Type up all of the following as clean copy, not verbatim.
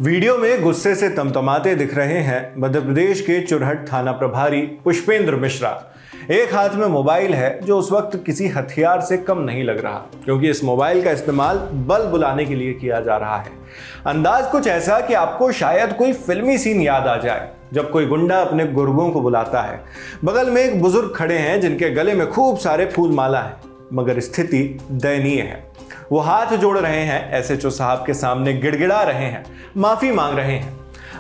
Video में गुस्से से तमतमाते दिख रहे हैं मध्य प्रदेश के चुरहट थाना प्रभारी पुष्पेंद्र मिश्रा। एक हाथ में मोबाइल है जो उस वक्त किसी हथियार से कम नहीं लग रहा, क्योंकि इस मोबाइल का इस्तेमाल बल बुलाने के लिए किया जा रहा है। अंदाज कुछ ऐसा कि आपको शायद कोई फिल्मी सीन याद आ जाए जब कोई गुंडा अपने गुर्गों को बुलाता है। बगल में एक बुजुर्ग खड़े हैं जिनके गले में खूब सारे फूल माला है, मगर स्थिति दयनीय है। वो हाथ जोड़ रहे हैं, एसएचओ साहब के सामने गिड़गिड़ा रहे हैं, माफी मांग रहे हैं।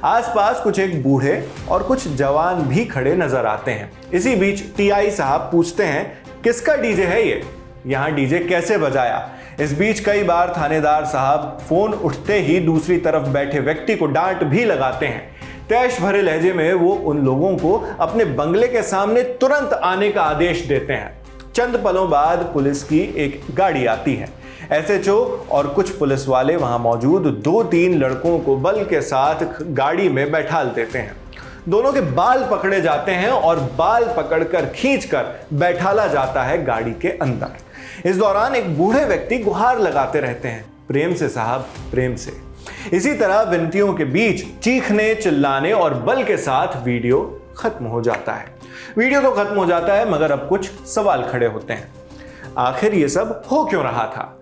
आसपास कुछ एक बूढ़े और कुछ जवान भी खड़े नजर आते हैं। इसी बीच टीआई साहब पूछते हैं, किसका डीजे है ये? यहाँ डीजे कैसे बजाया? इस बीच कई बार थानेदार साहब फोन उठते ही दूसरी तरफ बैठे व्यक्ति को डांट भी लगाते हैं। तैश भरे लहजे में वो उन लोगों को अपने बंगले के सामने तुरंत आने का आदेश देते हैं। चंद पलों बाद पुलिस की एक गाड़ी आती है। एसएचओ और कुछ पुलिस वाले वहां मौजूद 2-3 लड़कों को बल के साथ गाड़ी में बैठाल देते हैं। दोनों के बाल पकड़े जाते हैं और बाल पकड़कर खींचकर बैठाला जाता है गाड़ी के अंदर। इस दौरान एक बूढ़े व्यक्ति गुहार लगाते रहते हैं, प्रेम से साहब, प्रेम से। इसी तरह विनतियों के बीच चीखने, चिल्लाने और बल के साथ वीडियो खत्म हो जाता है। वीडियो तो खत्म हो जाता है, मगर अब कुछ सवाल खड़े होते हैं। आखिर ये सब हो क्यों रहा था?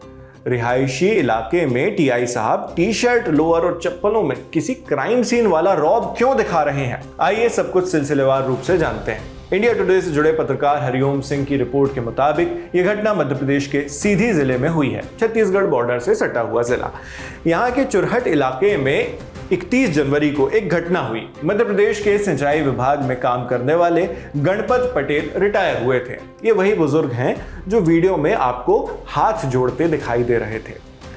रिहायशी इलाके में टीआई साहब टी शर्ट, लोअर और चप्पलों में किसी क्राइम सीन वाला रौब क्यों दिखा रहे हैं? आइए सब कुछ सिलसिलेवार रूप से जानते हैं। इंडिया टुडे से जुड़े पत्रकार हरिओम सिंह की रिपोर्ट के मुताबिक यह घटना मध्य प्रदेश के सीधी जिले में हुई है, छत्तीसगढ़ बॉर्डर से सटा हुआ जिला। यहाँ के चुरहट इलाके में 31 जनवरी को एक घटना हुई। मध्य प्रदेश के सिंचाई विभाग में काम करने वाले गणपत पटेल रिटायर हुए थे। ये वही बुजुर्ग हैं जो वीडियो में आपको हाथ जोड़ते दिखाई दे रहे थे।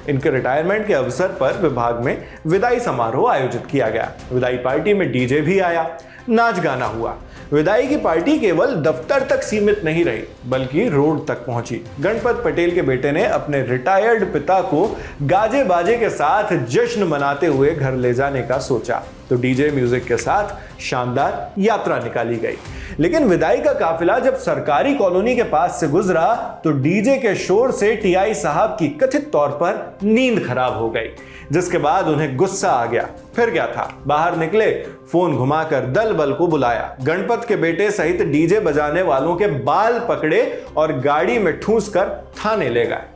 इनके रिटायरमेंट के अवसर पर विभाग में विदाई समारोह आयोजित किया गया। विदाई पार्टी में डीजे भी आया, नाच गाना हुआ। विदाई की पार्टी केवल दफ्तर तक सीमित नहीं रही, बल्कि रोड तक पहुंची। गणपत पटेल के बेटे ने अपने रिटायर्ड पिता को गाजे बाजे के साथ जश्न मनाते हुए घर ले जाने का सोचा, तो डीजे म्यूजिक के साथ शानदार यात्रा निकाली गई। लेकिन विदाई का काफिला जब सरकारी कॉलोनी के पास से गुजरा तो डीजे के शोर से टीआई साहब की कथित तौर पर नींद खराब हो गई, जिसके बाद उन्हें गुस्सा आ गया। फिर क्या था, बाहर निकले, फोन घुमाकर दल बल को बुलाया, गणपत के बेटे सहित डीजे बजाने वालों के बाल पकड़े और गाड़ी में ठूंस कर थाने ले गए।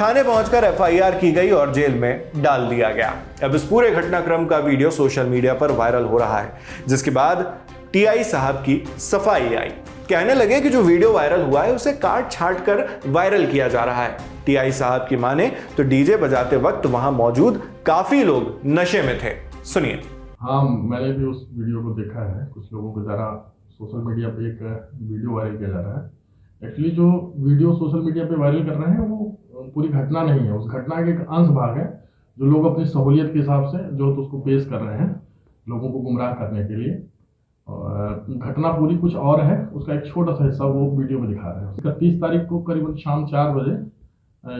थाने पहुंचकर एफआईआर की गई और जेल में डाल दिया गया। अब इस पूरे घटनाक्रम का वीडियो सोशल मीडिया पर वायरल हो रहा है, जिसके बाद टीआई साहब की सफाई आई। कहने लगे कि जो वीडियो वायरल हुआ है उसे काट छाट कर वायरल किया जा रहा है। टीआई साहब की माने तो डीजे बजाते वक्त वहां मौजूद काफी लोग नशे में थे। सुनिए। हाँ, मैंने भी उस वीडियो को देखा है। कुछ लोगों को जरा सोशल मीडिया पे एक वीडियो वायरल किया जा रहा है। एक्चुअली जो वीडियो सोशल मीडिया पे वायरल कर रहे हैं वो पूरी घटना नहीं है, उस घटना के एक अंश भाग है जो लोग अपनी सहूलियत के हिसाब से जो तो उसको पेश कर रहे हैं लोगों को गुमराह करने के लिए। और घटना पूरी कुछ और है, उसका एक छोटा सा हिस्सा वो वीडियो में दिखा रहे हैं। 31 तारीख को करीबन शाम 4 बजे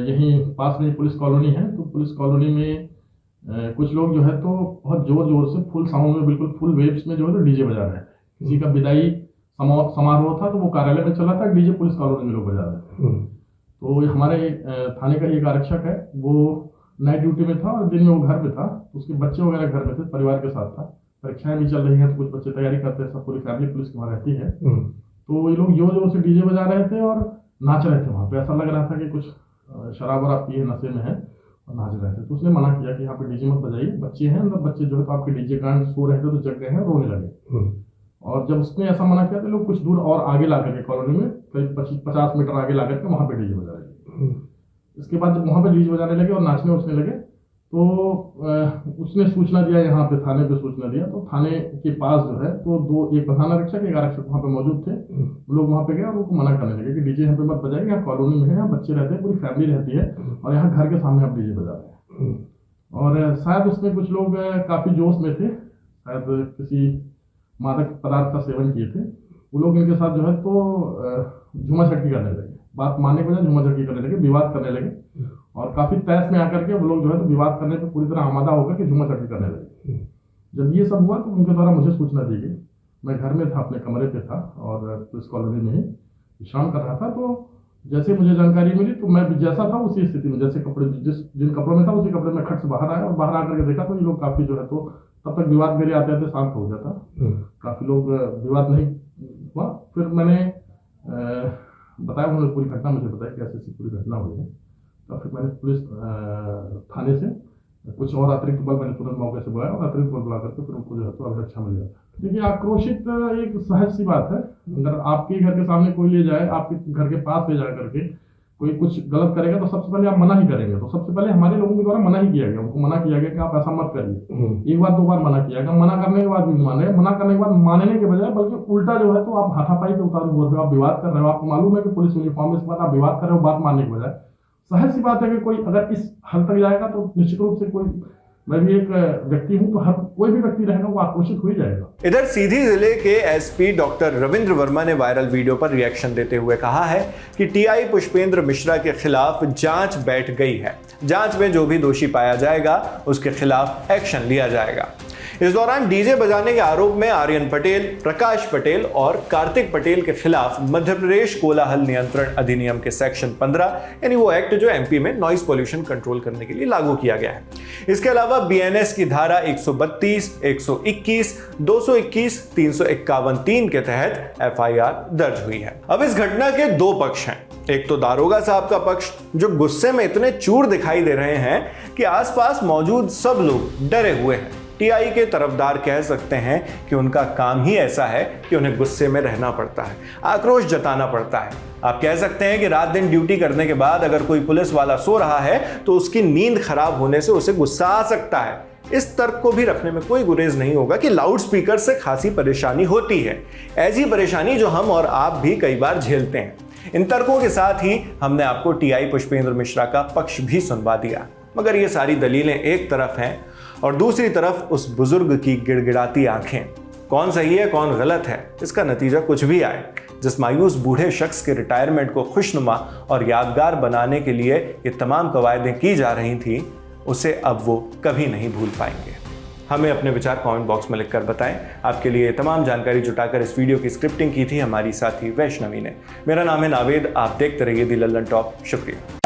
यहीं पास में पुलिस कॉलोनी है, तो पुलिस कॉलोनी में कुछ लोग जो है तो बहुत जोर जोर से फुल साउंड में, बिल्कुल फुल वेव्स में जो है तो डीजे बजा रहे हैं। किसी का विदाई समारोह था तो वो कार्यालय में चला था, डीजे पुलिस कॉलोनी में लोग बजा रहे थे। तो हमारे थाने का एक आरक्षक है, वो नाइट ड्यूटी में था और दिन में वो घर पे था। तो उसके बच्चे वगैरह घर में थे, परिवार के साथ था। परीक्षाएं भी चल रही हैं तो कुछ बच्चे तैयारी करते हैं, सब पूरी फैमिली पुलिस के वहाँ रहती है। तो ये लोग जोर जोर से डीजे बजा रहे थे और नाच रहे थे। वहाँ पे ऐसा लग रहा था कि कुछ शराब वराब पिए नशे में है और नाच रहे थे। तो उसने मना किया कि यहाँ पे डीजे मत बजाइए, बच्चे हैं अंदर, बच्चे जो है तो आपके डीजे गान सो रहे थे तो जग गए हैं, रोने लगे। और जब उसने ऐसा मना किया तो लोग कुछ दूर और आगे ला करके कॉलोनी में करीब 50 मीटर आगे ला करके वहाँ पे डीजे बजा रहे। इसके बाद जब वहाँ पे डीजे बजाने लगे और नाचने उछने लगे तो उसने सूचना दिया, यहाँ पे थाने पे सूचना दिया। तो थाने के पास जो है तो एक प्रधान आरक्षक, एक आरक्षक वहाँ पे मौजूद थे। लोग वहाँ पे गए और उनको मना करने लगे कि डीजे यहाँ पे मत बजाइए, यहाँ कॉलोनी में है, यहाँ बच्चे रहते हैं, पूरी फैमिली रहती है और यहाँ घर के सामने आप डीजे बजा रहे हैं। और शायद उसमें कुछ लोग काफी जोश में थे, शायद किसी मादक पदार्थ का सेवन किए थे। वो लोग इनके साथ जो है तो झूमा छटकी करने लगे, बात मानने के बजाय झूमा छटकी करने लगे, विवाद करने लगे। और काफी तैश में आकर के वो लोग जो है तो विवाद करने पे पूरी तरह आमादा होकर के झूमा छटकी करने लगे। जब ये सब हुआ तो उनके द्वारा मुझे सूचना दी गई। मैं घर में था, अपने कमरे पे था और पुलिस कॉलोनी में ही विश्राम कर रहा था। तो जैसे मुझे जानकारी मिली तो मैं भी जैसा था उसी स्थिति में, जैसे कपड़े जिन कपड़ों में था उसी कपड़े में खट से बाहर आया, और बाहर आकर के देखा तो ये लोग काफी जो है, तो तब तक विवाद मेरे आते आते शांत हो जाता, काफी लोग विवाद नहीं हुआ। फिर मैंने बताया, उन्होंने पूरी घटना मुझे बताई कैसे ऐसी पूरी घटना हुई है। तो फिर मैंने पुलिस थाने से कुछ और अतिरिक्त बल मैंने तुरंत मौके से बुलाया, और अतिरिक्त बल बुला करके फिर उनको जो है तो अभिरक्षा मिल जाता। देखिए, आक्रोशित एक सहज सी बात है। अगर आपके घर के सामने कोई ले जाए, आपके घर के पास ले जा करके कोई कुछ गलत करेगा तो सबसे पहले आप मना ही करेंगे। तो सबसे पहले हमारे लोगों के द्वारा मना ही किया गया, उनको मना किया गया कि आप ऐसा मत करिए। एक बार दो बार मना किया गया, मना करने के बाद भी माने, मना करने के बाद मानने के बजाय बल्कि उल्टा जो है तो आप हाथापाई पे उतारू बोल रहे हो, आप विवाद कर रहे हो। आपको मालूम है कि पुलिस यूनिफॉर्म में, इस बात आप विवाद कर रहे हो बात मानने के बजाय। सहज सी बात है कि कोई अगर इस हद तक जाएगा तो निश्चित रूप से कोई, मैं भी एक व्यक्ति हूं तो हर कोई भी व्यक्ति रहेगा वो आक्रोशित हो ही जाएगा। इधर सीधी जिले के एसपी डॉक्टर रविंद्र वर्मा ने वायरल वीडियो पर रिएक्शन देते हुए कहा है कि टीआई पुष्पेंद्र मिश्रा के खिलाफ जांच बैठ गई है। जांच में जो भी दोषी पाया जाएगा उसके खिलाफ एक्शन लिया जाएगा। इस दौरान डीजे बजाने के आरोप में आर्यन पटेल, प्रकाश पटेल और कार्तिक पटेल के खिलाफ मध्य प्रदेश कोलाहल नियंत्रण अधिनियम के सेक्शन 15 यानी वो एक्ट जो एमपी में नॉइज पोल्यूशन कंट्रोल करने के लिए लागू किया गया है। इसके अलावा बीएनएस की धारा 132, 121, 221, 351(3) के तहत एफआईआर दर्ज हुई है। अब इस घटना के दो पक्ष हैं। एक तो दारोगा साहब का पक्ष, जो गुस्से में इतने चूर दिखाई दे रहे हैं कि आसपास मौजूद सब लोग डरे हुए हैं। टीआई के तरफदार कह सकते हैं कि उनका काम ही ऐसा है कि उन्हें गुस्से में रहना पड़ता है, आक्रोश जताना पड़ता है। आप कह सकते हैं कि रात दिन ड्यूटी करने के बाद अगर कोई पुलिस वाला सो रहा है तो उसकी नींद खराब होने से उसे गुस्सा आ सकता है। इस तर्क को भी रखने में कोई गुरेज नहीं होगा कि लाउड स्पीकर से खासी परेशानी होती है, ऐसी परेशानी जो हम और आप भी कई बार झेलते हैं। इन तर्कों के साथ ही हमने आपको टीआई पुष्पेंद्र मिश्रा का पक्ष भी सुनवा दिया, मगर ये सारी दलीलें एक तरफ हैं और दूसरी तरफ उस बुजुर्ग की गिड़गिड़ाती आंखें। कौन सही है कौन गलत है, इसका नतीजा कुछ भी आए। जिस मायूस बूढ़े शख्स के रिटायरमेंट को खुशनुमा और यादगार बनाने के लिए ये तमाम कवायदें की जा रही थी, उसे अब वो कभी नहीं भूल पाएंगे। हमें अपने विचार कमेंट बॉक्स में लिखकर बताएं। आपके लिए तमाम जानकारी जुटाकर इस वीडियो की स्क्रिप्टिंग की थी हमारी साथी वैष्णवी ने। मेरा नाम है नावेद, आप देखते रहिए दी लल्लन टॉप। शुक्रिया।